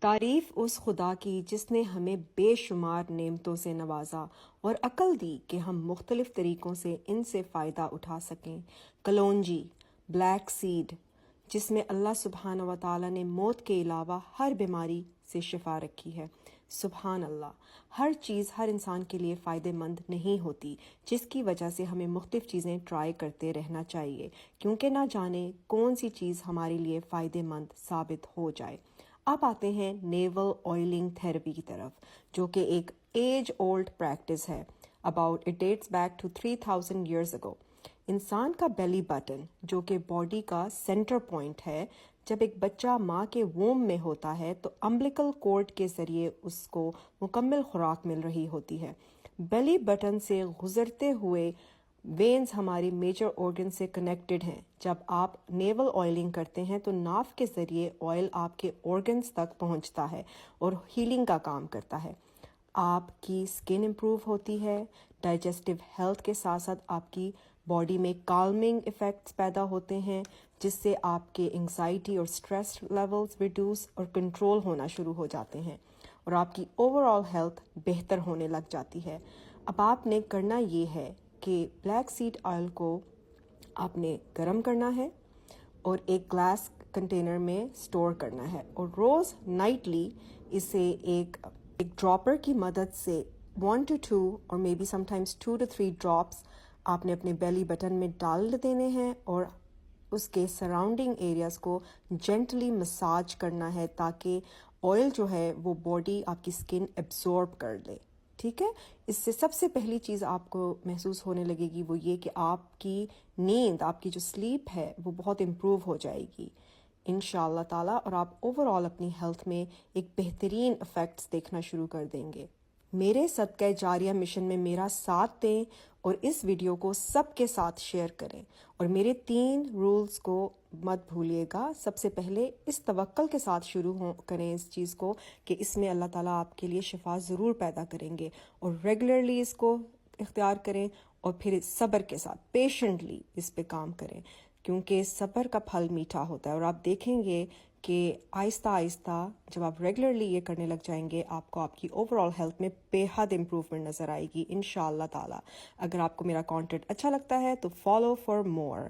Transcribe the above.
تعریف اس خدا کی جس نے ہمیں بے شمار نعمتوں سے نوازا اور عقل دی کہ ہم مختلف طریقوں سے ان سے فائدہ اٹھا سکیں۔ کلونجی، بلیک سیڈ، جس میں اللہ سبحانہ و تعالیٰ نے موت کے علاوہ ہر بیماری سے شفا رکھی ہے۔ سبحان اللہ، ہر چیز ہر انسان کے لیے فائدہ مند نہیں ہوتی، جس کی وجہ سے ہمیں مختلف چیزیں ٹرائی کرتے رہنا چاہیے، کیونکہ نہ جانے کون سی چیز ہمارے لیے فائدہ مند ثابت ہو جائے۔ اب آتے ہیں نیول آئلنگ تھراپی کی طرف، جو کہ ایک ایج اولڈ پریکٹس ہے۔ It dates back to 3000 years ago۔ انسان کا بیلی بٹن، جو کہ باڈی کا سینٹر پوائنٹ ہے، جب ایک بچہ ماں کے ووم میں ہوتا ہے تو امبلیکل کورڈ کے ذریعے اس کو مکمل خوراک مل رہی ہوتی ہے۔ بیلی بٹن سے گزرتے ہوئے وینز ہماری میجر آرگن سے کنیکٹڈ ہیں۔ جب آپ نیول آئلنگ کرتے ہیں تو ناف کے ذریعے آئل آپ کے آرگنز تک پہنچتا ہے اور ہیلنگ کا کام کرتا ہے۔ آپ کی سکن امپروو ہوتی ہے، ڈائجسٹو ہیلتھ کے ساتھ ساتھ آپ کی باڈی میں کالمنگ ایفیکٹس پیدا ہوتے ہیں، جس سے آپ کے انگزائٹی اور سٹریس لیولز ریڈیوس اور کنٹرول ہونا شروع ہو جاتے ہیں، اور آپ کی اوور آل ہیلتھ بہتر ہونے لگ جاتی ہے۔ اب آپ نے کرنا یہ ہے کہ بلیک سیڈ آئل کو آپ نے گرم کرنا ہے اور ایک گلاس کنٹینر میں سٹور کرنا ہے، اور روز نائٹلی اسے ایک ڈراپر کی مدد سے 1 to 2 اور maybe sometimes 2 to 3 drops آپ نے اپنے بیلی بٹن میں ڈال دینے ہیں، اور اس کے سراؤنڈنگ ایریاز کو جینٹلی مساج کرنا ہے تاکہ آئل جو ہے وہ باڈی آپ کی سکن ایبزورب کر لے۔ ٹھیک ہے، اس سے سب سے پہلی چیز آپ کو محسوس ہونے لگے گی وہ یہ کہ آپ کی نیند، آپ کی جو سلیپ ہے وہ بہت امپروو ہو جائے گی انشاءاللہ تعالیٰ، اور آپ اوور آل اپنی ہیلتھ میں ایک بہترین افیکٹس دیکھنا شروع کر دیں گے۔ میرے صدقہ جاریہ مشن میں میرا ساتھ دیں اور اس ویڈیو کو سب کے ساتھ شیئر کریں، اور میرے 3 رولز کو مت بھولیے گا۔ سب سے پہلے اس توکل کے ساتھ شروع کریں اس چیز کو کہ اس میں اللہ تعالیٰ آپ کے لیے شفا ضرور پیدا کریں گے، اور ریگولرلی اس کو اختیار کریں، اور پھر صبر کے ساتھ پیشنٹلی اس پہ کام کریں، کیونکہ صبر کا پھل میٹھا ہوتا ہے، اور آپ دیکھیں گے کہ آہستہ آہستہ جب آپ ریگولرلی یہ کرنے لگ جائیں گے آپ کو آپ کی اوور آل ہیلتھ میں بے حد امپروومنٹ نظر آئے گی انشاءاللہ تعالیٰ۔ اگر آپ کو میرا کانٹینٹ اچھا لگتا ہے تو فالو فار مور۔